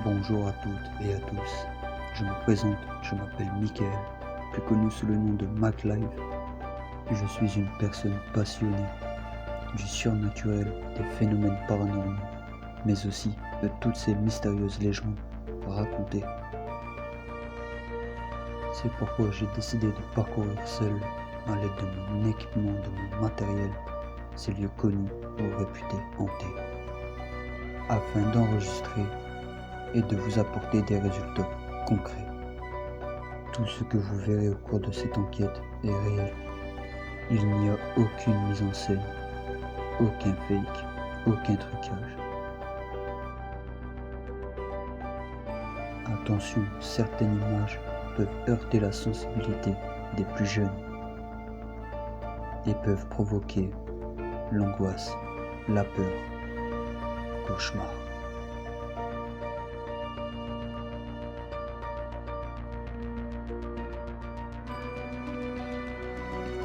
Bonjour à toutes et à tous. Je me présente, je m'appelle Michael, plus connu sous le nom de MacLive. Je suis une personne passionnée du surnaturel, des phénomènes paranormaux, mais aussi de toutes ces mystérieuses légendes racontées. C'est pourquoi j'ai décidé de parcourir seul, à l'aide de mon équipement, de mon matériel, ces lieux connus ou réputés hantés, afin d'enregistrer et de vous apporter des résultats concrets. Tout ce que vous verrez au cours de cette enquête est réel. Il n'y a aucune mise en scène, aucun fake, aucun trucage. Attention, certaines images peuvent heurter la sensibilité des plus jeunes et peuvent provoquer l'angoisse, la peur, cauchemar.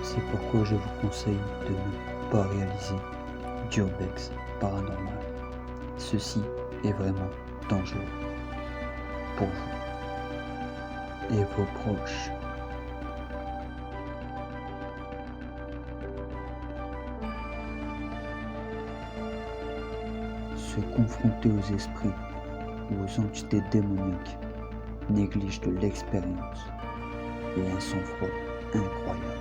C'est pourquoi je vous conseille de ne pas réaliser d'urbex paranormal. Ceci est vraiment dangereux pour vous et vos proches. Se confronter aux esprits ou aux entités démoniaques néglige de l'expérience et un sang-froid incroyable.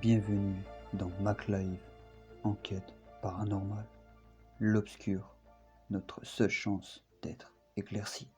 Bienvenue dans MacLive, enquête paranormale. L'obscur, notre seule chance d'être éclairci.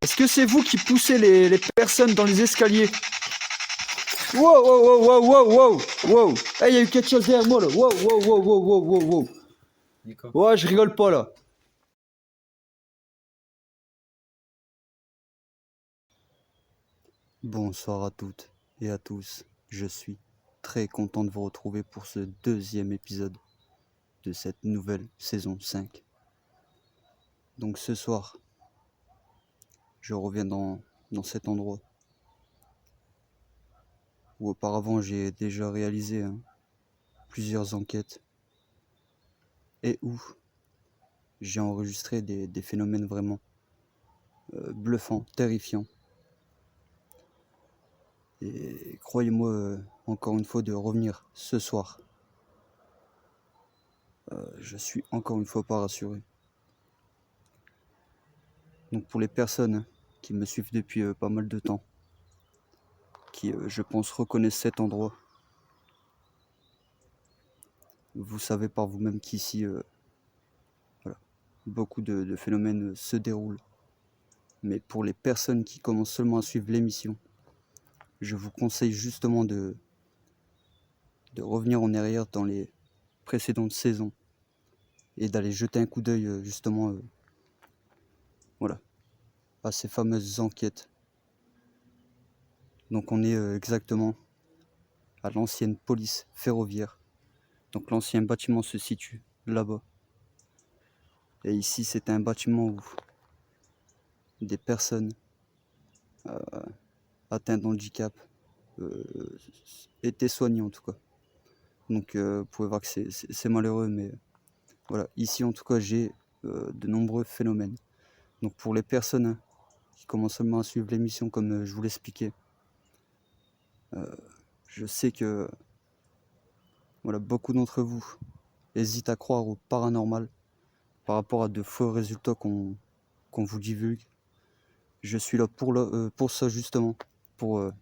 Est-ce que c'est vous qui poussez les personnes dans les escaliers? Wow, wow, wow, wow, wow, wow, wow. Hey, y a eu quelque chose derrière moi là. Wow, wow, wow, wow, wow, wow, wow. Ouais, je rigole pas là. Bonsoir à toutes et à tous. Je suis très content de vous retrouver pour ce deuxième épisode de cette nouvelle saison 5. Donc ce soir, je reviens dans cet endroit où auparavant j'ai déjà réalisé plusieurs enquêtes et où j'ai enregistré des phénomènes vraiment bluffants, terrifiants. Et croyez-moi, encore une fois, de revenir ce soir. Je suis encore une fois pas rassuré. Donc pour les personnes qui me suivent depuis pas mal de temps, qui je pense reconnaissent cet endroit, vous savez par vous-même qu'ici, voilà, beaucoup de phénomènes se déroulent. Mais pour les personnes qui commencent seulement à suivre l'émission, je vous conseille justement de de revenir en arrière dans les précédentes saisons et d'aller jeter un coup d'œil justement voilà, à ces fameuses enquêtes. Donc on est exactement à l'ancienne police ferroviaire. Donc l'ancien bâtiment se situe là-bas. Et ici c'est un bâtiment où des personnes atteintes d'handicap étaient soignées en tout cas. Donc vous pouvez voir que c'est malheureux, mais voilà, ici en tout cas j'ai de nombreux phénomènes. Donc pour les personnes qui commencent seulement à suivre l'émission comme je vous l'expliquais, je sais que voilà, beaucoup d'entre vous hésitent à croire au paranormal par rapport à de faux résultats qu'on vous divulgue. Je suis là pour ça justement, pour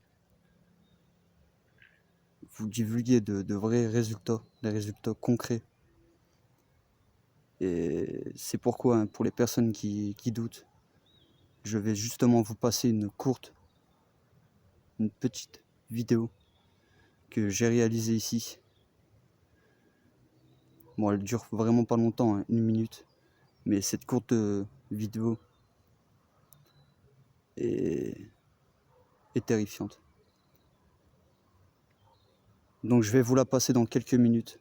vous divulguer de vrais résultats, des résultats concrets. Et c'est pourquoi, hein, pour les personnes qui doutent, je vais justement vous passer une petite vidéo que j'ai réalisée ici. Bon, elle dure vraiment pas longtemps, hein, 1 minute, mais cette courte vidéo est terrifiante. Donc je vais vous la passer dans quelques minutes.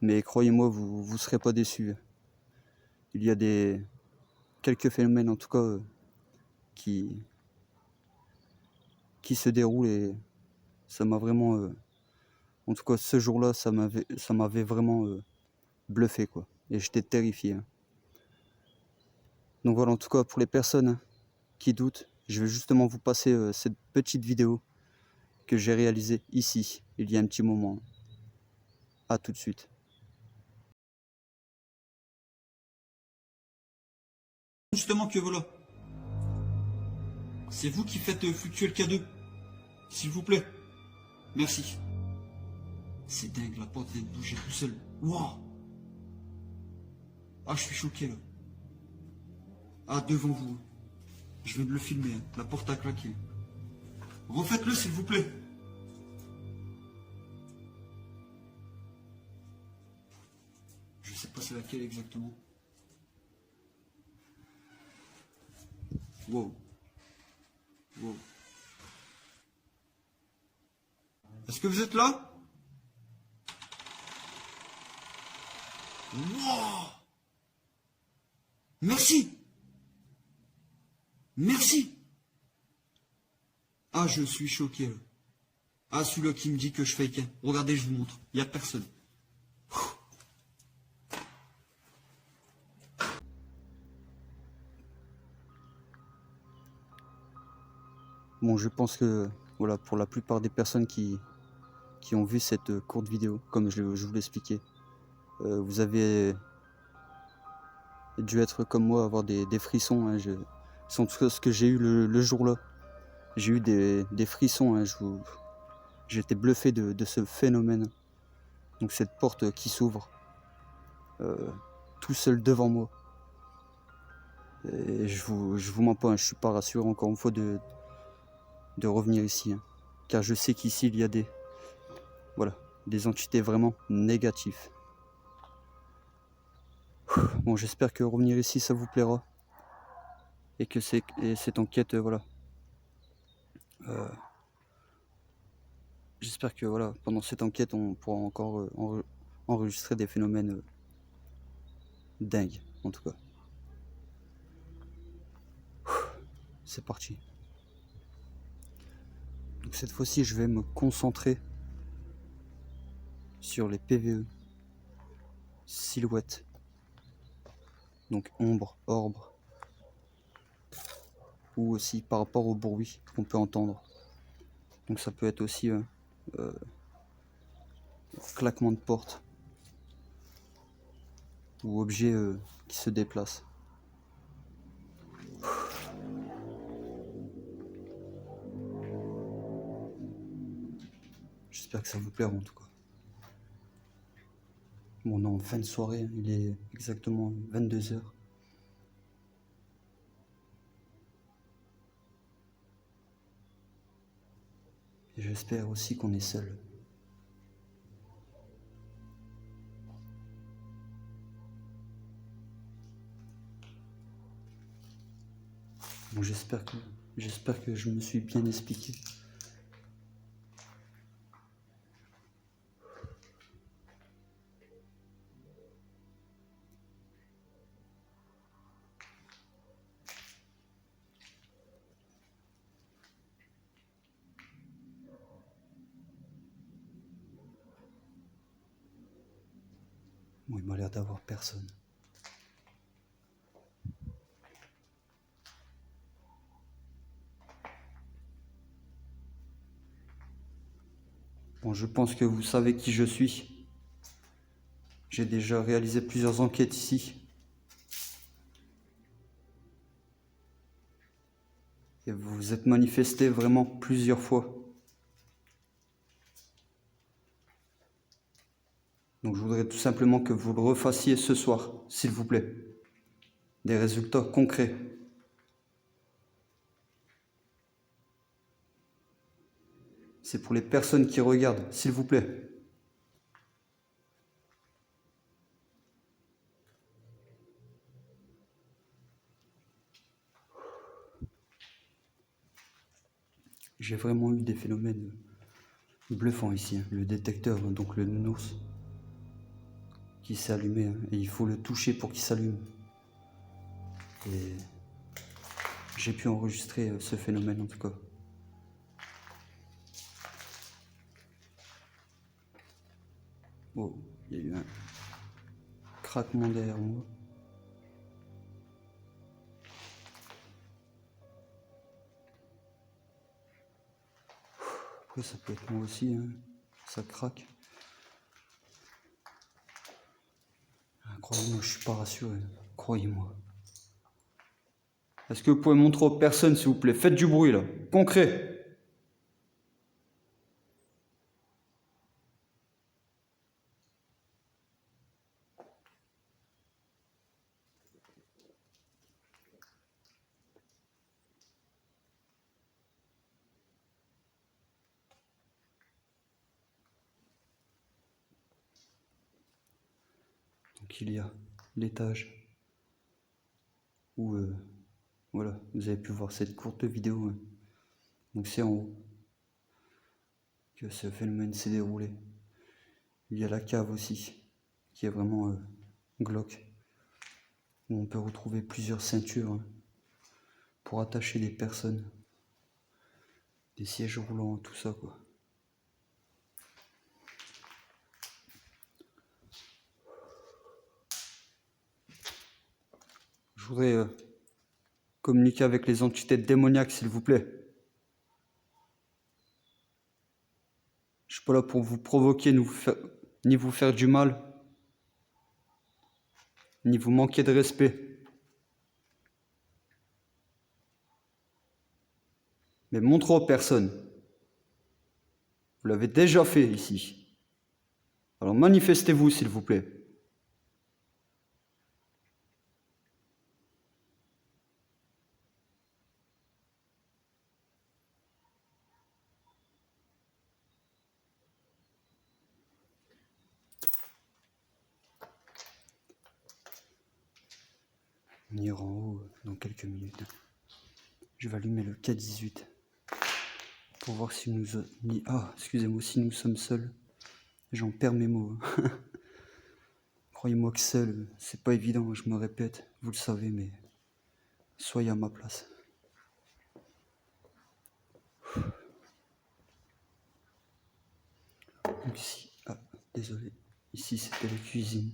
Mais croyez-moi, vous ne serez pas déçus. Il y a quelques phénomènes en tout cas qui se déroulent et ça m'a vraiment... en tout cas ce jour-là, ça m'avait vraiment bluffé quoi. Et j'étais terrifié. Hein. Donc voilà, en tout cas pour les personnes qui doutent, je vais justement vous passer cette petite vidéo que j'ai réalisée ici, il y a un petit moment. A tout de suite. Justement que voilà. C'est vous qui faites fluctuer le K2. S'il vous plaît. Merci. C'est dingue, la porte vient de bouger tout seul. Waouh. Ah, je suis choqué là. Ah, devant vous. Je viens de le filmer, hein. La porte a claqué. Refaites-le s'il vous plaît. Je sais pas c'est laquelle exactement. Wow. Wow. Est-ce que vous êtes là? Wow. Merci. Merci. Ah, je suis choqué là. Ah, celui-là qui me dit que je fake. Hein. Regardez, je vous montre. Il n'y a personne. Bon, je pense que voilà, pour la plupart des personnes qui ont vu cette courte vidéo, comme je vous l'expliquais, vous avez dû être comme moi, avoir des frissons. Hein, c'est en tout cas ce que j'ai eu le jour-là. J'ai eu des frissons. Hein, j'étais bluffé de ce phénomène. Donc cette porte qui s'ouvre tout seul devant moi. Et je vous mens pas, hein, je suis pas rassuré encore une fois de revenir ici. Hein, car je sais qu'ici il y a des entités vraiment négatives. Bon, j'espère que revenir ici ça vous plaira. Et que cette enquête, voilà. J'espère que voilà, pendant cette enquête, on pourra encore enregistrer des phénomènes dingues, en tout cas. C'est parti. Donc cette fois-ci, je vais me concentrer sur les PVE, silhouettes, donc ombre, orbre, ou aussi par rapport au bruit qu'on peut entendre. Donc ça peut être aussi claquement de porte ou objet qui se déplace. J'espère que ça vous plaira en tout cas. Bon, on est en fin de soirée, il est exactement 22 h. Et j'espère aussi qu'on est seul. Bon, j'espère que je me suis bien expliqué. Bon, il m'a l'air d'avoir personne. Bon, je pense que vous savez qui je suis. J'ai déjà réalisé plusieurs enquêtes ici. Et vous vous êtes manifesté vraiment plusieurs fois. Donc je voudrais tout simplement que vous le refassiez ce soir, s'il vous plaît. Des résultats concrets. C'est pour les personnes qui regardent, s'il vous plaît. J'ai vraiment eu des phénomènes bluffants ici. Hein. Le détecteur, donc le nounours, qui s'est allumé. Hein, et il faut le toucher pour qu'il s'allume. Et j'ai pu enregistrer ce phénomène en tout cas. Oh, il y a eu un craquement derrière moi. Après ça peut être moi aussi, hein. Ça craque. Croyez-moi, je suis pas rassuré, croyez-moi. Est-ce que vous pouvez montrer aux personnes, s'il vous plaît? Faites du bruit là, concret. Donc il y a l'étage où voilà, vous avez pu voir cette courte vidéo. Hein. Donc c'est en haut que ce phénomène s'est déroulé. Il y a la cave aussi, qui est vraiment glauque, où on peut retrouver plusieurs ceintures hein, pour attacher des personnes, des sièges roulants, tout ça quoi. Je voudrais communiquer avec les entités démoniaques, s'il vous plaît. Je suis pas là pour vous provoquer, ni vous faire du mal, ni vous manquer de respect. Mais montrez aux personnes. Vous l'avez déjà fait ici. Alors manifestez-vous, s'il vous plaît. On ira en haut dans quelques minutes. Je vais allumer le K18 pour voir si nous... excusez-moi, si nous sommes seuls. J'en perds mes mots. Croyez-moi que seul, c'est pas évident, je me répète, vous le savez, mais soyez à ma place. Donc ici, désolé, ici c'était la cuisine.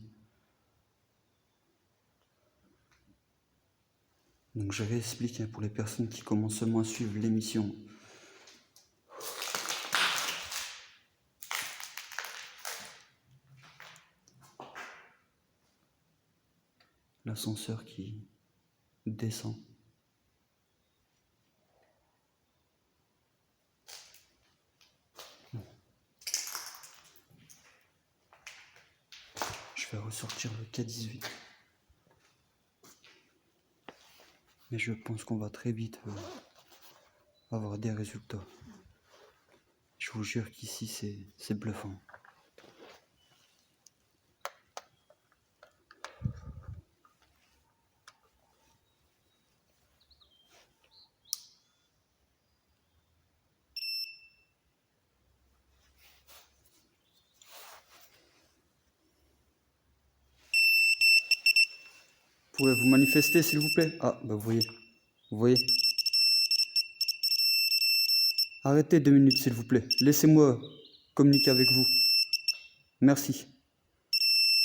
Donc je réexplique hein, pour les personnes qui commencent seulement à suivre l'émission. L'ascenseur qui descend. Je vais ressortir le K18. Mais je pense qu'on va très vite avoir des résultats. Je vous jure qu'ici c'est bluffant. Pourriez vous manifester, s'il vous plaît? Ah, bah vous voyez. Vous voyez. Arrêtez 2 minutes, s'il vous plaît. Laissez-moi communiquer avec vous. Merci.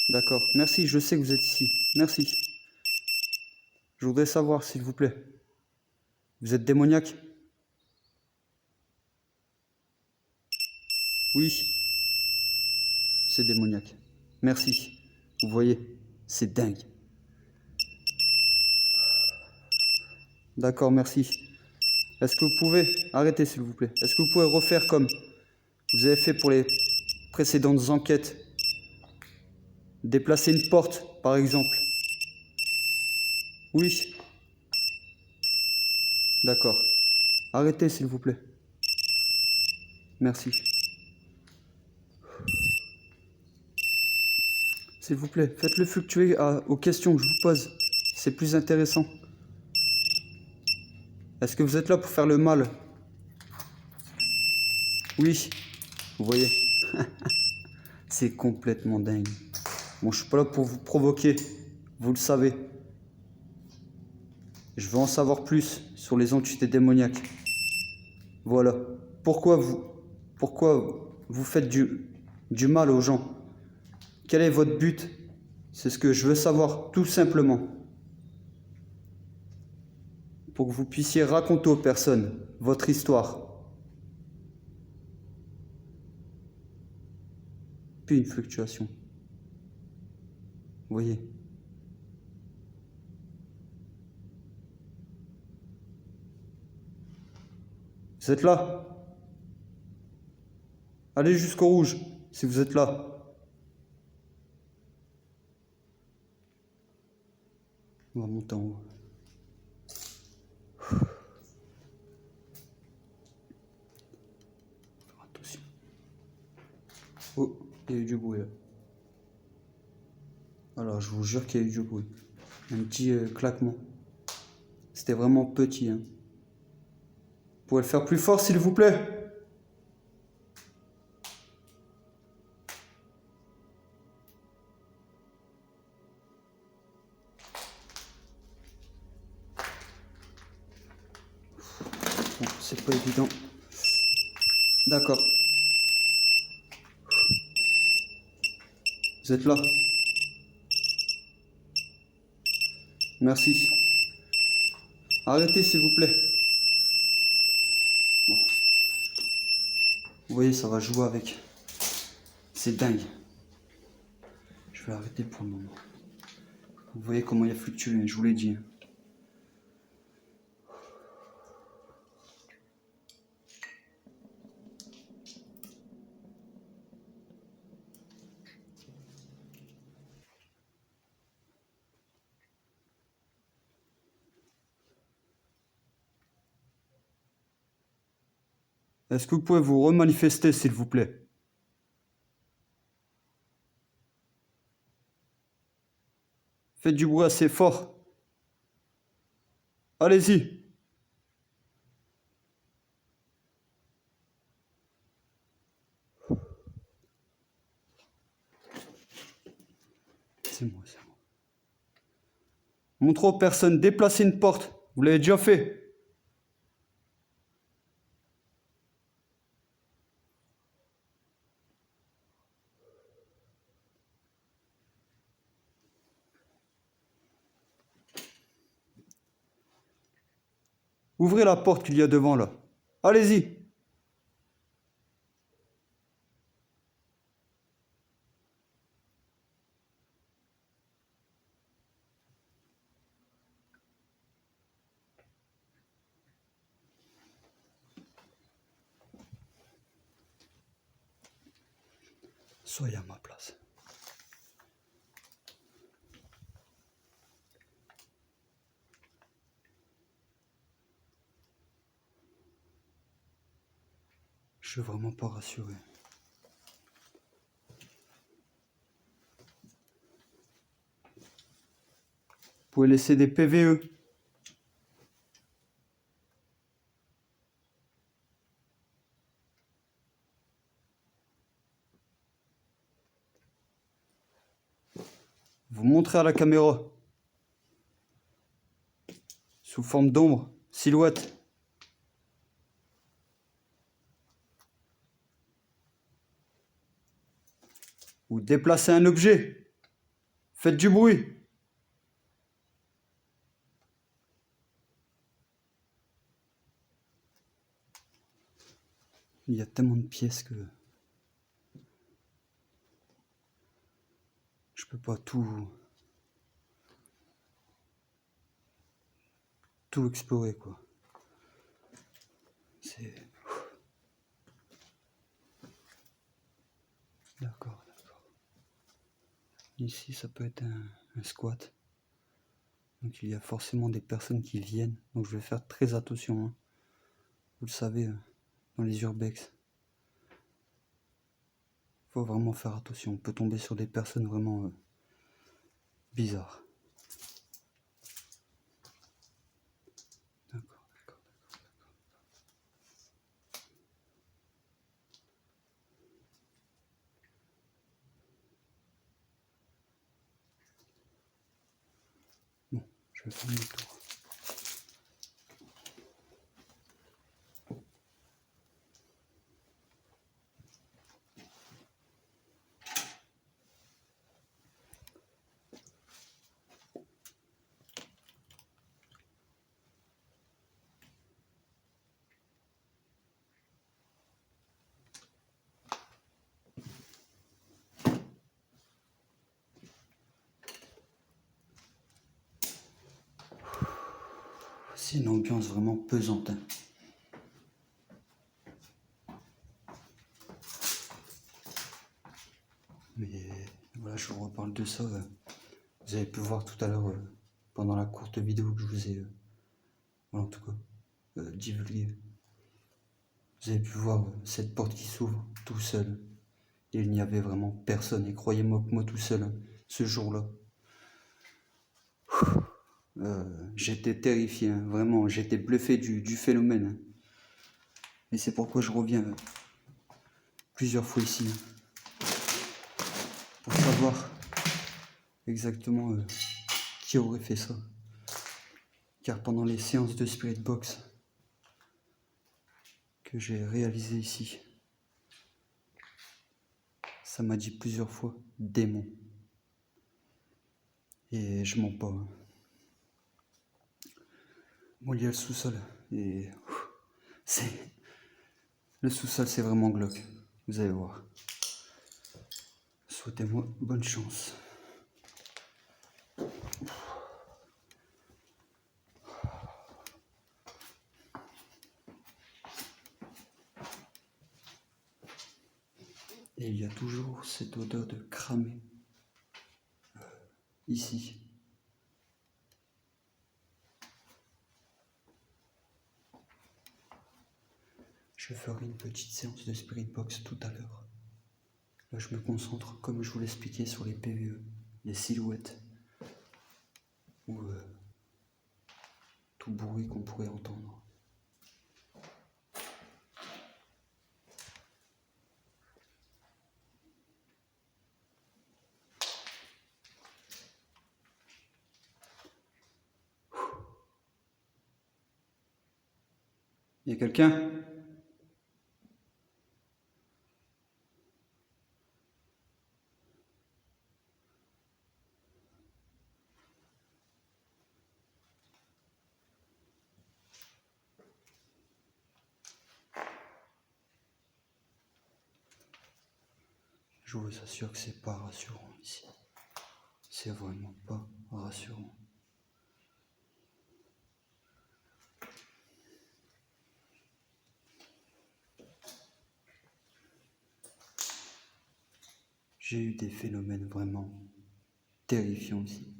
D'accord. Merci, je sais que vous êtes ici. Merci. Je voudrais savoir, s'il vous plaît. Vous êtes démoniaque? Oui. C'est démoniaque. Merci. Vous voyez, c'est dingue. D'accord, merci. Est-ce que vous pouvez... Arrêtez, s'il vous plaît. Est-ce que vous pouvez refaire comme vous avez fait pour les précédentes enquêtes? Déplacer une porte, par exemple. Oui. D'accord. Arrêtez, s'il vous plaît. Merci. S'il vous plaît, faites-le fluctuer aux questions que je vous pose. C'est plus intéressant. Est-ce que vous êtes là pour faire le mal? Oui. Vous voyez. C'est complètement dingue. Bon, je suis pas là pour vous provoquer. Vous le savez. Je veux en savoir plus sur les entités démoniaques. Voilà. Pourquoi vous faites du mal aux gens? Quel est votre but? C'est ce que je veux savoir, tout simplement. Pour que vous puissiez raconter aux personnes votre histoire. Puis une fluctuation. Vous voyez. Vous êtes là? Allez jusqu'au rouge, si vous êtes là. On va monter en haut. Attention. Oh, il y a eu du bruit là. Alors, je vous jure qu'il y a eu du bruit. Un petit claquement. C'était vraiment petit. Hein. Vous pouvez le faire plus fort, s'il vous plaît? Bon, c'est pas évident. D'accord. Vous êtes là? Merci. Arrêtez, s'il vous plaît. Bon. Vous voyez, ça va jouer avec. C'est dingue. Je vais arrêter pour le moment. Vous voyez comment il a fluctué, je vous l'ai dit. Est-ce que vous pouvez vous remanifester, s'il vous plaît? Faites du bruit assez fort. Allez-y. C'est moi, c'est moi. Montre aux personnes, déplacer une porte. Vous l'avez déjà fait. Ouvrez la porte qu'il y a devant là. Allez-y. Soyez à ma place. Je suis vraiment pas rassuré. Vous pouvez laisser des PVE. Vous montrez à la caméra. Sous forme d'ombre, silhouette. Ou déplacer un objet. Faites du bruit. Il y a tellement de pièces que je peux pas tout explorer, quoi. C'est... D'accord. Ici, ça peut être un squat. Donc il y a forcément des personnes qui viennent. Donc je vais faire très attention, hein. Vous le savez, dans les urbex. Faut vraiment faire attention. On peut tomber sur des personnes vraiment bizarres. D'accord. Bon, je vais faire le tour. C'est une ambiance vraiment pesante, hein. Mais voilà, je vous reparle de ça. Vous avez pu voir tout à l'heure, pendant la courte vidéo que je vous ai, voilà, en tout cas, divulguée. Vous avez pu voir cette porte qui s'ouvre tout seul. Et il n'y avait vraiment personne. Et croyez-moi que moi tout seul, hein, ce jour-là, j'étais terrifié, hein, vraiment, j'étais bluffé du phénomène, hein. Et c'est pourquoi je reviens plusieurs fois ici, hein, pour savoir exactement qui aurait fait ça. Car pendant les séances de Spirit Box que j'ai réalisées ici, ça m'a dit plusieurs fois démon. Et je mens pas, hein. Moi, il y a le sous-sol et c'est... Le sous-sol, c'est vraiment glauque. Vous allez voir. Souhaitez-moi bonne chance. Et il y a toujours cette odeur de cramé ici. Je ferai une petite séance de Spirit Box tout à l'heure. Là, je me concentre, comme je vous l'expliquais, sur les PVE, les silhouettes, ou tout bruit qu'on pourrait entendre. Il y a quelqu'un ? Je vous assure que c'est pas rassurant ici. C'est vraiment pas rassurant. J'ai eu des phénomènes vraiment terrifiants ici.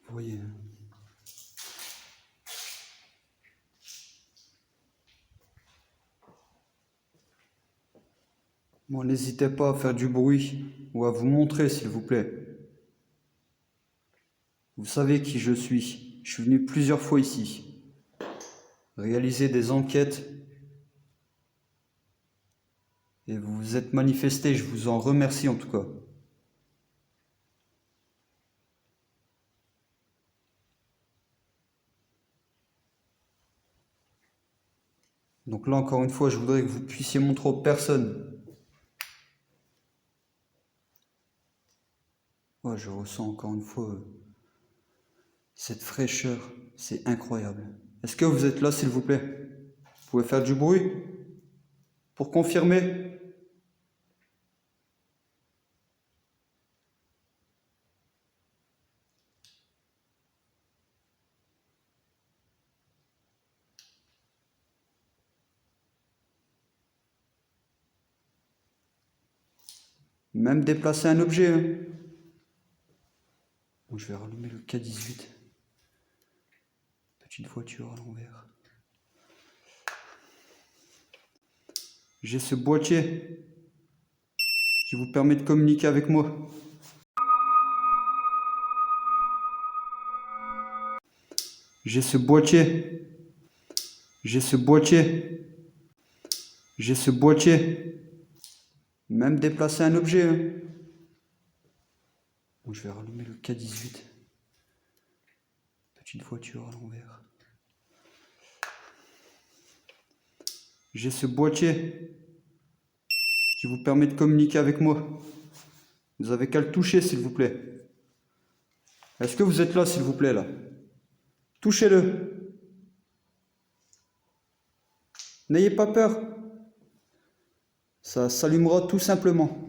Vous voyez, hein. Bon, n'hésitez pas à faire du bruit ou à vous montrer, s'il vous plaît. Vous savez qui je suis. Je suis venu plusieurs fois ici. Réaliser des enquêtes. Et vous vous êtes manifesté, je vous en remercie en tout cas. Donc là, encore une fois, je voudrais que vous puissiez montrer aux personnes. Ouais, je ressens encore une fois cette fraîcheur. C'est incroyable. Est-ce que vous êtes là, s'il vous plaît? Vous pouvez faire du bruit pour confirmer? Même déplacer un objet. Hein. Bon, je vais rallumer le K18. Petite voiture à l'envers. J'ai ce boîtier qui vous permet de communiquer avec moi. J'ai ce boîtier. J'ai ce boîtier. J'ai ce boîtier. Même déplacer un objet. Hein. Bon, je vais rallumer le K18. Petite voiture à l'envers. J'ai ce boîtier qui vous permet de communiquer avec moi. Vous avez qu'à le toucher, s'il vous plaît. Est-ce que vous êtes là, s'il vous plaît, là? Touchez-le. N'ayez pas peur. Ça s'allumera tout simplement.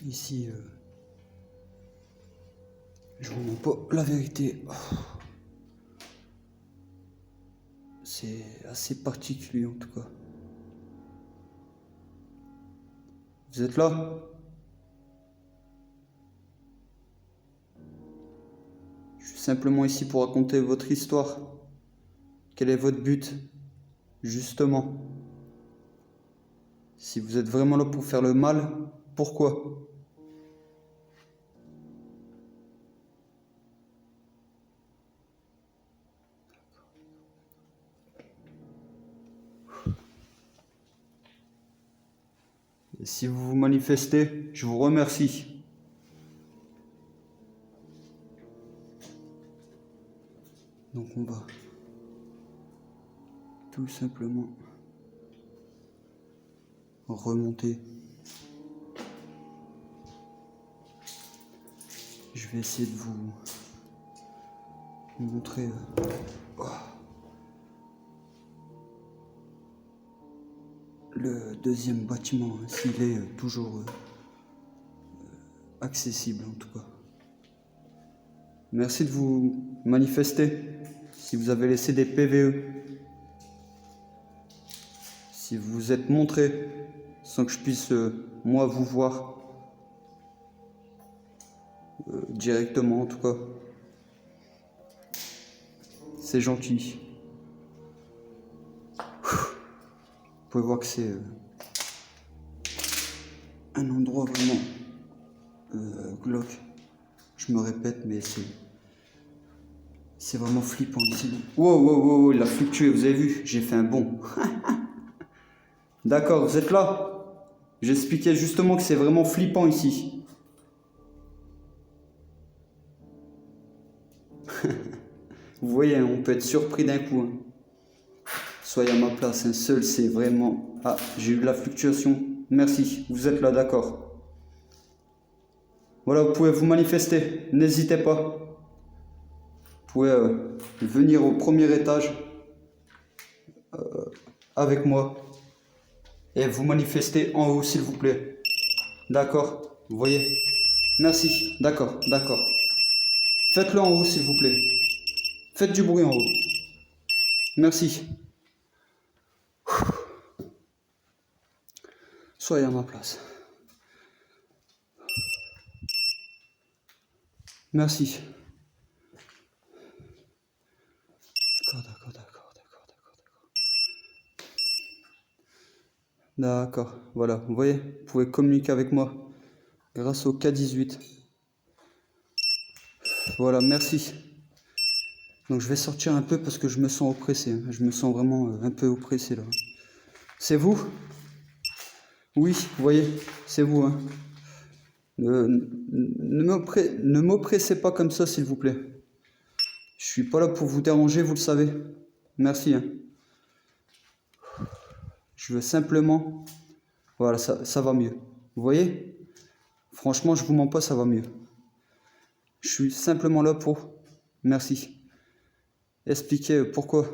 Ici, je vous mens pas la vérité. C'est assez particulier en tout cas. Vous êtes là? Je suis simplement ici pour raconter votre histoire. Quel est votre but, justement? Si vous êtes vraiment là pour faire le mal, pourquoi? Et si vous vous manifestez, je vous remercie. Donc on va tout simplement remonter. Je vais essayer de vous montrer le deuxième bâtiment, hein, s'il est toujours accessible en tout cas. Merci de vous manifester. Si vous avez laissé des PVE, si vous vous êtes montré sans que je puisse moi vous voir directement en tout cas, c'est gentil. Vous pouvez voir que c'est un endroit vraiment glauque. Je me répète, mais c'est vraiment flippant ici. Wow, wow, wow, wow, il a fluctué, vous avez vu? J'ai fait un bond. D'accord, vous êtes là? J'expliquais justement que c'est vraiment flippant ici. Vous voyez, hein, on peut être surpris d'un coup. Hein. Soyez à ma place, un seul, c'est vraiment... Ah, j'ai eu de la fluctuation. Merci, vous êtes là, d'accord. Voilà, vous pouvez vous manifester, n'hésitez pas. Vous pouvez venir au premier étage avec moi et vous manifester en haut, s'il vous plaît. D'accord, vous voyez? Merci, d'accord, d'accord. Faites-le en haut, s'il vous plaît. Faites du bruit en haut. Merci. Soyez à ma place. Merci. D'accord, voilà, vous voyez, vous pouvez communiquer avec moi grâce au K18. Voilà, merci. Donc je vais sortir un peu parce que je me sens oppressé, hein. Je me sens vraiment un peu oppressé là. C'est vous? Oui, vous voyez, c'est vous, hein. Ne m'oppressez pas comme ça, s'il vous plaît. Je suis pas là pour vous déranger, vous le savez. Merci, hein. Je veux simplement... Voilà, ça va mieux. Vous voyez? Franchement, je vous mens pas, ça va mieux. Je suis simplement là pour... Merci. Expliquez pourquoi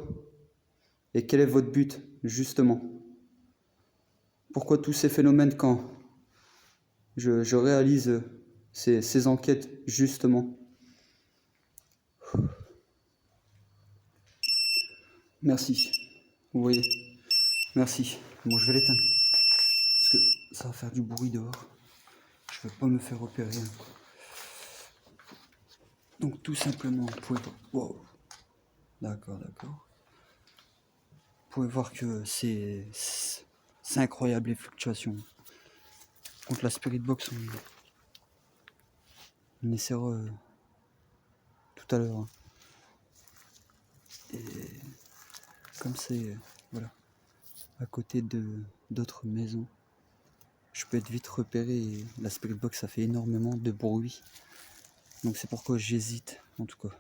et quel est votre but, justement. Pourquoi tous ces phénomènes quand je réalise ces enquêtes, justement. Merci. Vous voyez? Merci. Bon, je vais l'éteindre. Parce que ça va faire du bruit dehors. Je ne veux pas me faire repérer. Donc tout simplement, vous pouvez voir... Wow. D'accord. Vous pouvez voir que c'est incroyable les fluctuations. Contre la Spirit Box, on essaiera tout à l'heure. Hein. Et comme c'est voilà, à côté d'autres maisons, je peux être vite repéré et la Spirit Box ça fait énormément de bruit. Donc c'est pourquoi j'hésite en tout cas.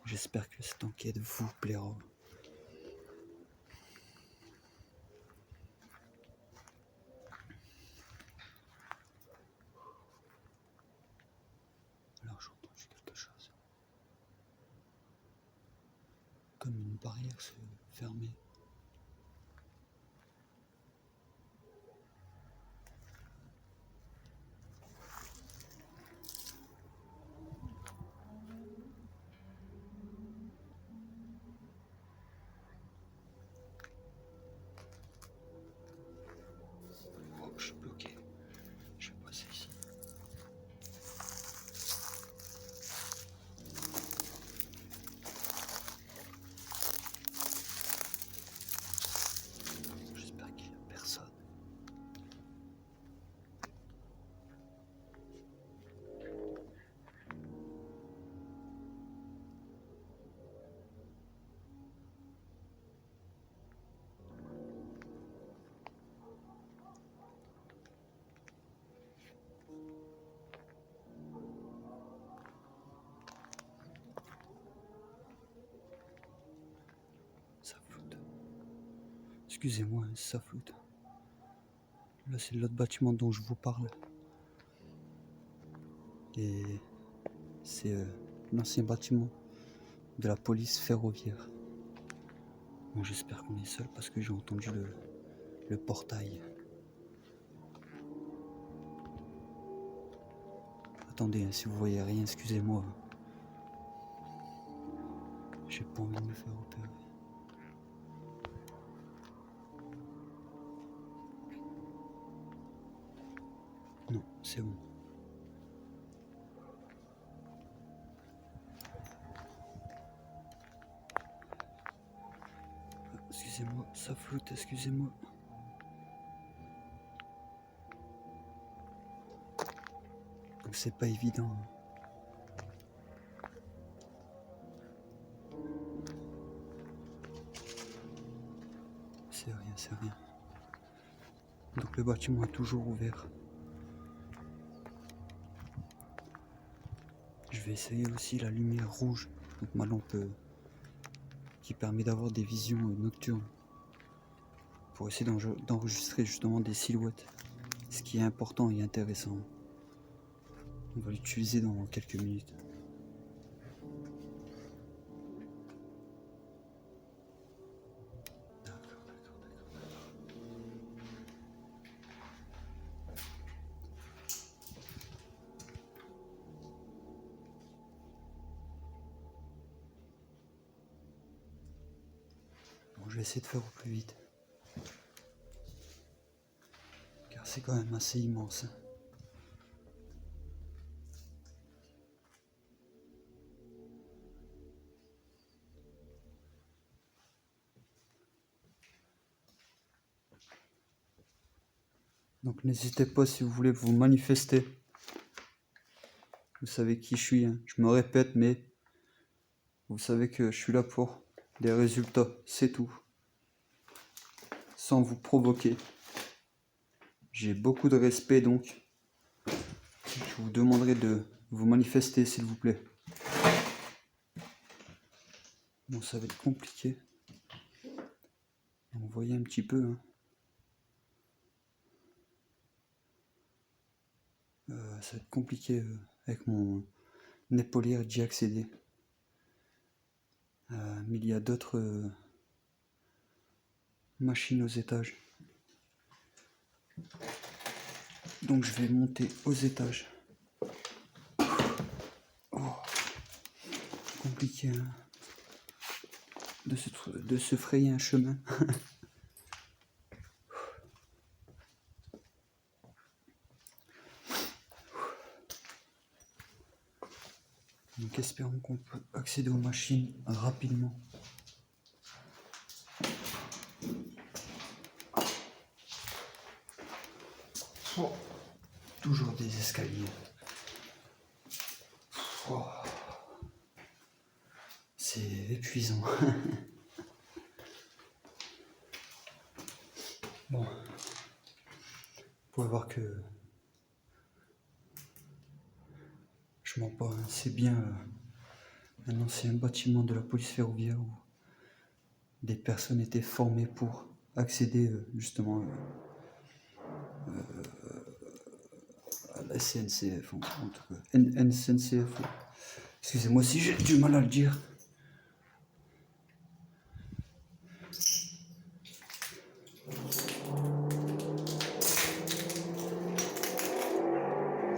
J'espère que cette enquête vous plaira. Alors j'ai entendu quelque chose. Comme une barrière se fermer. Oh, je suis bloqué. Je vais passer ici. J'espère qu'il n'y a personne. Ça flotte. Excusez-moi, ça flotte. Là, c'est l'autre bâtiment dont je vous parle. Et c'est l'ancien bâtiment de la police ferroviaire. Bon, j'espère qu'on est seul parce que j'ai entendu le portail. Attendez, hein, si vous voyez rien, excusez-moi. J'ai pas envie de me faire repérer. Non, c'est bon. Excusez-moi, ça flotte, excusez-moi. Donc c'est pas évident. C'est rien, c'est rien. Donc le bâtiment est toujours ouvert. Je vais essayer aussi la lumière rouge, donc ma lampe qui permet d'avoir des visions nocturnes. Pour essayer d'enregistrer justement des silhouettes. Ce qui est important et intéressant. On va l'utiliser dans quelques minutes. D'accord. Bon, je vais essayer de faire au plus vite. Car c'est quand même assez immense. Donc n'hésitez pas si vous voulez vous manifester. Vous savez qui je suis, hein. Je me répète, mais vous savez que je suis là pour des résultats, c'est tout. Sans vous provoquer. J'ai beaucoup de respect, donc je vous demanderai de vous manifester, s'il vous plaît. Bon, ça va être compliqué. Vous voyez un petit peu, hein. Ça va être compliqué avec mon épaulière d'y accéder. Mais il y a d'autres machines aux étages. Donc je vais monter aux étages. Oh, compliqué, hein, de se frayer un chemin. Donc espérons qu'on peut accéder aux machines rapidement. Oh, toujours des escaliers. Oh, c'est épuisant. Bon, vous pouvez voir que je mens pas, hein. C'est bien un ancien bâtiment de la police ferroviaire où des personnes étaient formées pour accéder justement à la SNCF, en tout cas NCF. Excusez-moi si j'ai du mal à le dire.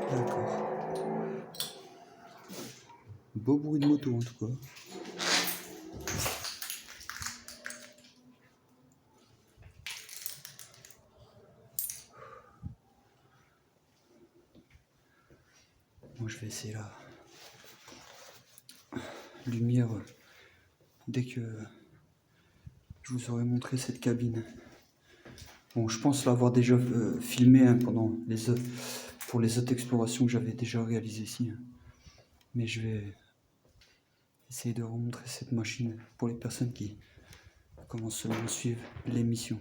D'accord. Beau bruit de moto en tout cas. Moi je vais essayer la lumière dès que je vous aurai montré cette cabine. Bon, je pense l'avoir déjà filmé, hein, pour les autres explorations que j'avais déjà réalisées ici, hein. Mais je vais essayer de remontrer cette machine pour les personnes qui commencent seulement à suivre l'émission.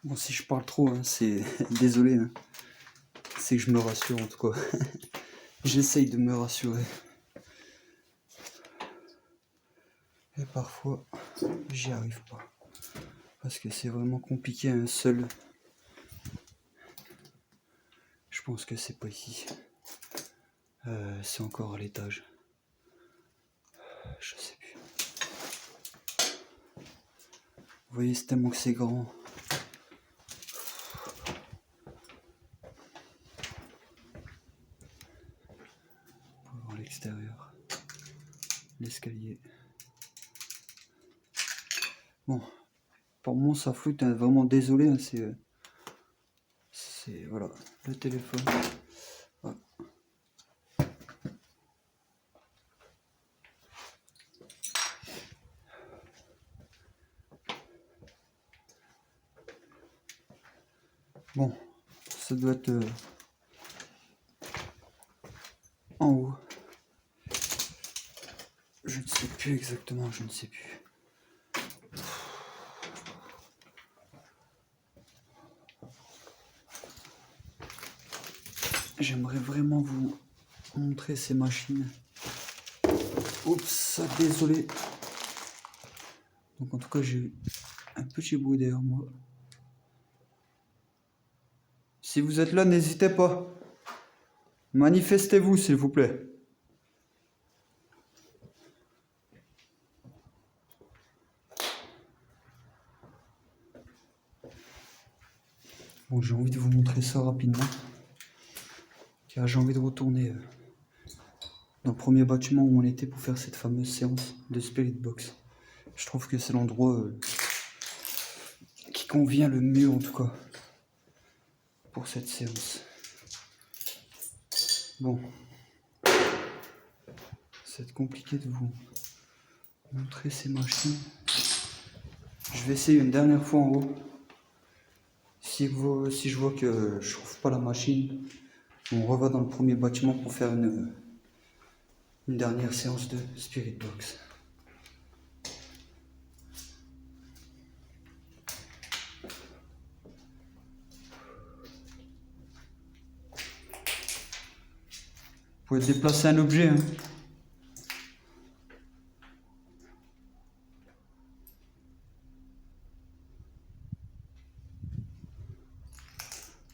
Bon, si je parle trop, hein, c'est désolé, hein. C'est que je me rassure en tout cas. J'essaye de me rassurer. Et parfois, j'y arrive pas. Parce que c'est vraiment compliqué, un seul. Je pense que c'est pas ici. C'est encore à l'étage. Je sais plus. Vous voyez, c'est tellement que c'est grand. Pour voir l'extérieur. L'escalier. Bon. Pour moi, ça floute, hein, vraiment désolé. Hein, c'est voilà, le téléphone. Voilà. Bon, ça doit être en haut. Je ne sais plus exactement, je ne sais plus. J'aimerais vraiment vous montrer ces machines. Oups, désolé. Donc en tout cas, j'ai eu un petit bruit derrière moi. Si vous êtes là, n'hésitez pas. Manifestez-vous, s'il vous plaît. Bon, j'ai envie de vous montrer ça rapidement. Car j'ai envie de retourner dans le premier bâtiment où on était pour faire cette fameuse séance de Spirit Box. Je trouve que c'est l'endroit qui convient le mieux en tout cas pour cette séance. Bon, ça va être compliqué de vous montrer ces machines. Je vais essayer une dernière fois en haut. Si je vois que je trouve pas la machine, on reva dans le premier bâtiment pour faire une dernière séance de Spirit Box. Vous pouvez déplacer un objet, hein.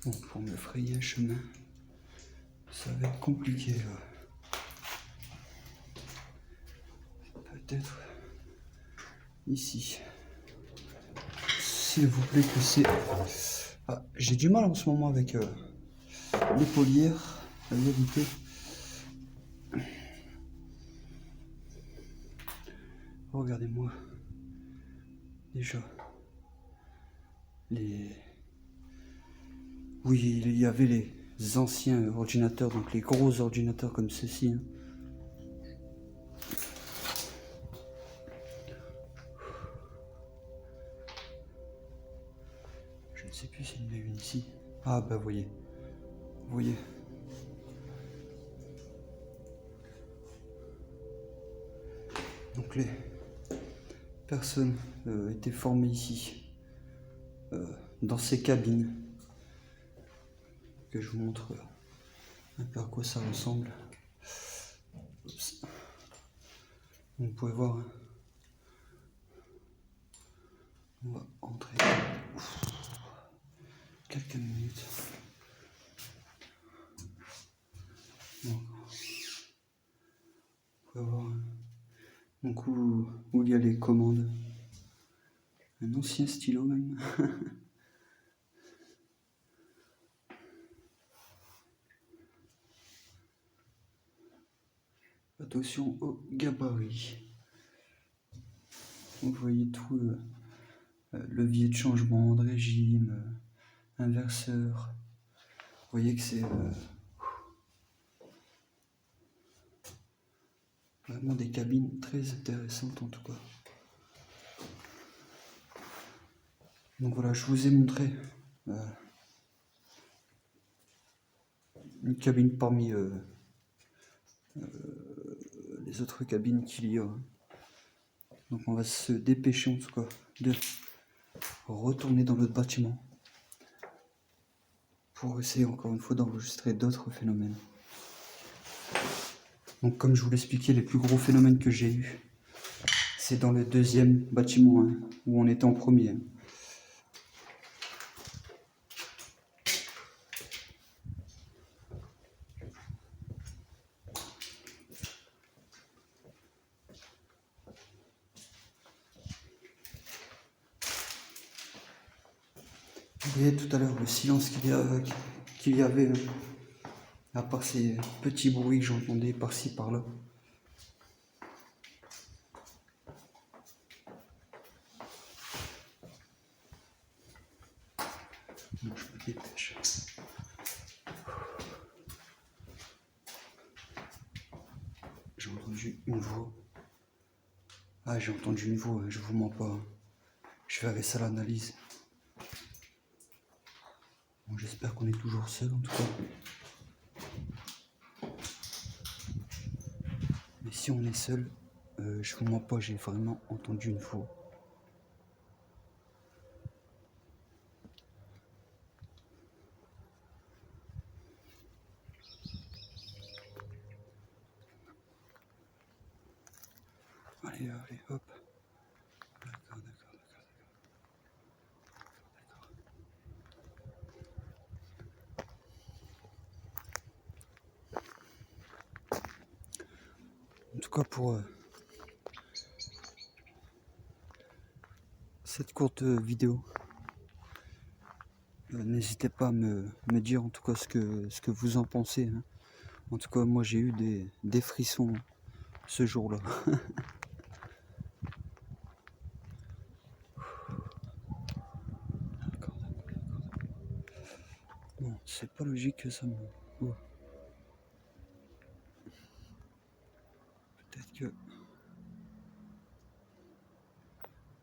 Bon, pour me frayer un chemin, ça va être compliqué là. Peut-être ici. S'il vous plaît que c'est... Ah, j'ai du mal en ce moment avec l'épaulière, la vérité. Regardez-moi. Déjà. Oui, il y avait les anciens ordinateurs, donc les gros ordinateurs comme ceci, hein. Je ne sais plus s'il y en a une ici. Ah bah voyez. Vous voyez. Donc les personnes étaient formées ici, dans ces cabines, que je vous montre un peu à quoi ça ressemble. Oups. Vous pouvez voir, hein. On va entrer quelques minutes. Bon. Vous pouvez voir, hein. Donc où il y a les commandes. Un ancien stylo même. Attention au gabarit. Vous voyez tout levier de changement de régime, inverseur. Vous voyez que c'est vraiment des cabines très intéressantes en tout cas. Donc voilà, je vous ai montré une cabine parmi les autres cabines qu'il y a. Donc on va se dépêcher en tout cas de retourner dans l'autre bâtiment pour essayer encore une fois d'enregistrer d'autres phénomènes. Donc comme je vous l'expliquais, les plus gros phénomènes que j'ai eus, c'est dans le deuxième bâtiment, hein, où on était en premier. Vous voyez tout à l'heure le silence qu'il y avait, hein, à part ces petits bruits que j'entendais par-ci par-là. Donc je me dépêche. J'ai entendu une voix. Ah, j'ai entendu une voix, je vous mens pas. Je verrai ça à l'analyse. Bon, j'espère qu'on est toujours seul en tout cas. Mais si on est seul, je vous mens pas, j'ai vraiment entendu une voix. Allez, allez, hop. D'accord. En tout cas pour cette courte vidéo, n'hésitez pas à me dire en tout cas ce que vous en pensez, hein. En tout cas moi j'ai eu des frissons ce jour-là. D'accord. Bon, c'est pas logique que ça me... Oh. Peut-être que...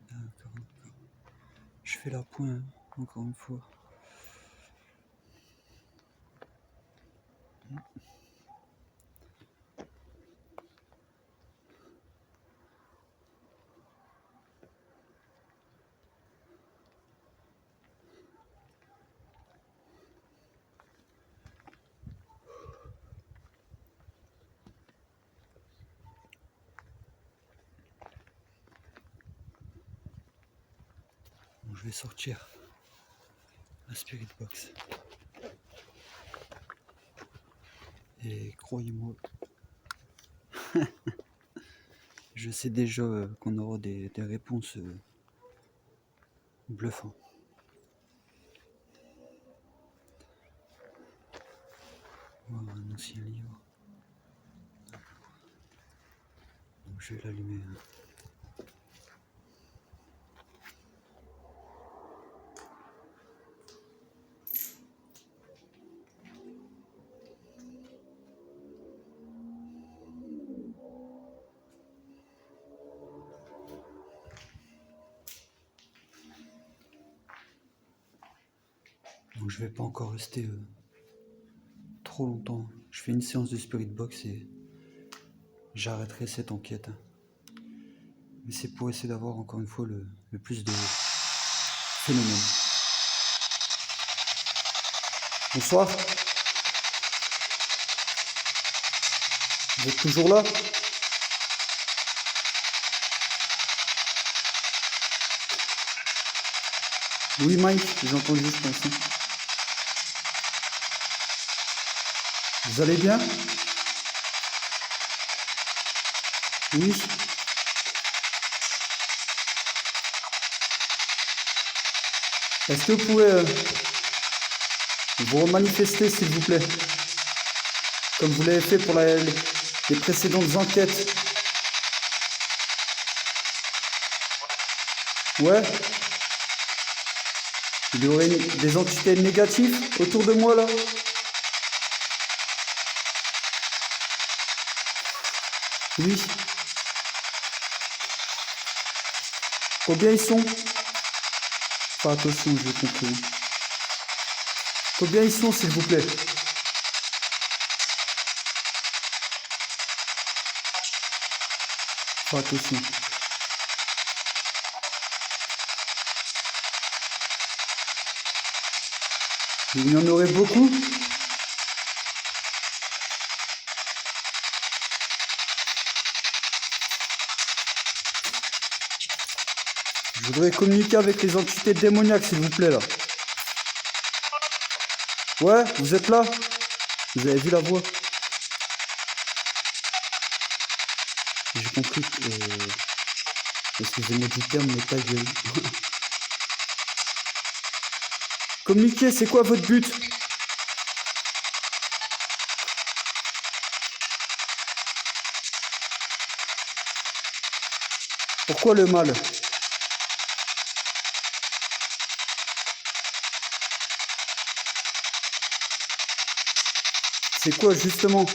D'accord. fait la pointe, encore une fois. Bon, je vais sortir la Spirit Box. Et croyez-moi, je sais déjà qu'on aura des réponses bluffantes. Voilà, un ancien livre. Donc je vais l'allumer. Donc je vais pas encore rester trop longtemps. Je fais une séance de Spirit Box et j'arrêterai cette enquête. Mais c'est pour essayer d'avoir encore une fois le plus de phénomènes. Bonsoir. Vous êtes toujours là? Oui, Mike, j'ai entendu, je pense. Vous allez bien? Oui. Est-ce que vous pouvez vous remanifester, s'il vous plaît? Comme vous l'avez fait pour les précédentes enquêtes. Ouais. Il y aurait des entités négatives autour de moi, là? Oui. Combien ils sont? Pas attention, j'ai compris. Combien ils sont, s'il vous plaît? Pas attention. Il y en aurait beaucoup? Je voudrais communiquer avec les entités démoniaques, s'il vous plaît, là. Ouais, vous êtes là? Vous avez vu la voix? J'ai compris. Excusez-moi du terme, mais ta gueule. Communiquer, c'est quoi votre but? Pourquoi le mal? C'est quoi justement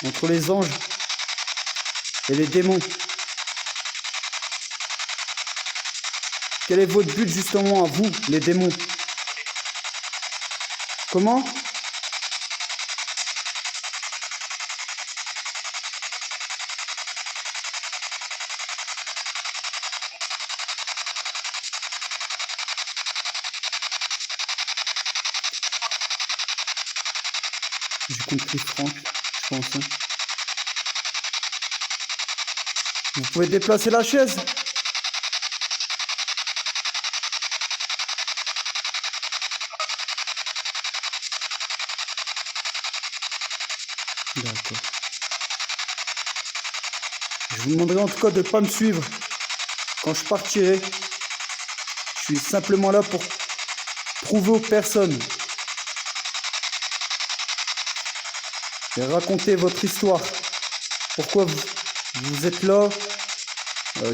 entre les anges et les démons? Quel est votre but justement à vous, les démons? Comment? J'ai compris, Franck, je pense. Hein. Vous pouvez déplacer la chaise? D'accord. Je vous demanderai en tout cas de ne pas me suivre. Quand je partirai, je suis simplement là pour prouver aux personnes et raconter votre histoire. Pourquoi vous êtes là?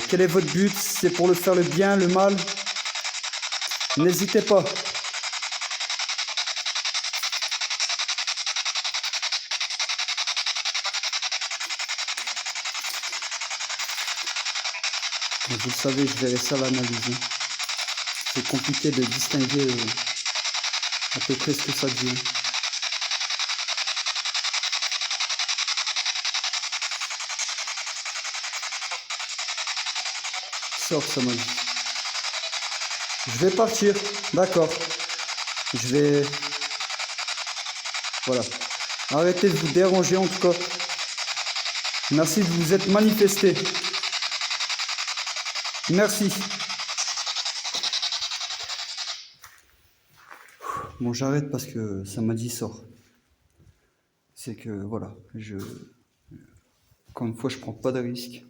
Quel est votre but? C'est pour le faire le bien, le mal? N'hésitez pas. Donc, vous le savez, je verrai ça à l'analyse. Hein. C'est compliqué de distinguer à peu près ce que ça dit. Sort, ça m'a dit. Je vais partir, d'accord. Je vais... Voilà. Arrêtez de vous déranger en tout cas. Merci de vous être manifesté. Merci. Bon, j'arrête parce que ça m'a dit sort. C'est que voilà, encore une fois, je prends pas de risque.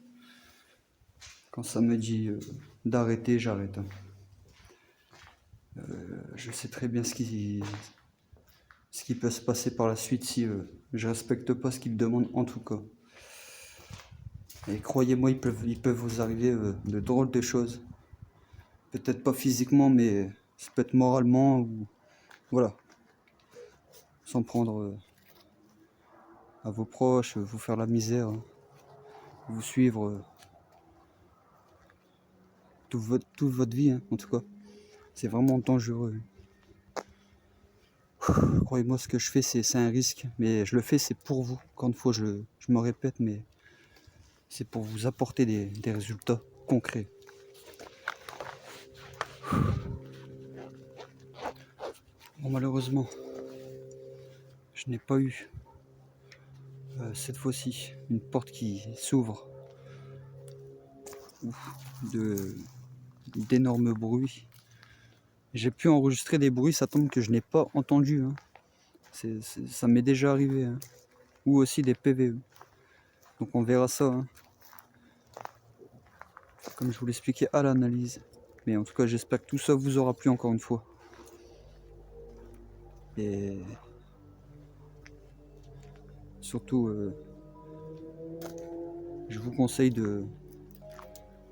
Quand ça me dit d'arrêter, j'arrête. Je sais très bien ce qui peut se passer par la suite si je respecte pas ce qu'ils me demandent en tout cas. Et croyez-moi, ils peuvent vous arriver de drôles de choses. Peut-être pas physiquement, mais ça peut être moralement ou voilà. S'en prendre à vos proches, vous faire la misère, vous suivre toute votre vie, hein, en tout cas. C'est vraiment dangereux. Croyez-moi, ce que je fais, c'est un risque, mais je le fais, c'est pour vous. Encore une fois, je me répète, mais c'est pour vous apporter des résultats concrets. Bon, malheureusement, je n'ai pas eu cette fois-ci une porte qui s'ouvre d'énormes bruits. J'ai pu enregistrer des bruits, ça tombe que je n'ai pas entendu. Hein. Ça m'est déjà arrivé. Hein. Ou aussi des PVE. Donc on verra ça. Hein. Comme je vous l'expliquais à l'analyse. Mais en tout cas, j'espère que tout ça vous aura plu encore une fois. Et surtout, je vous conseille de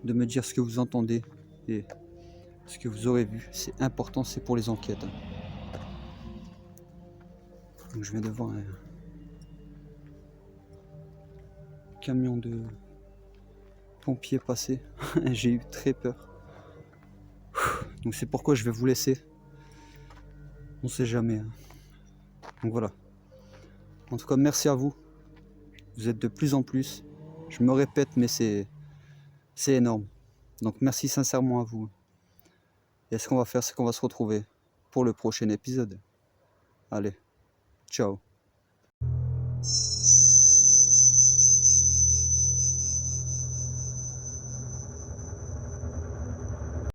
me dire ce que vous entendez et ce que vous aurez vu. C'est important, c'est pour les enquêtes. Donc je viens de voir un camion de pompiers passer. J'ai eu très peur. Donc c'est pourquoi je vais vous laisser. On sait jamais. Hein. Donc voilà. En tout cas, merci à vous. Vous êtes de plus en plus. Je me répète, mais c'est énorme. Donc merci sincèrement à vous. Et ce qu'on va faire, c'est qu'on va se retrouver pour le prochain épisode. Allez, ciao.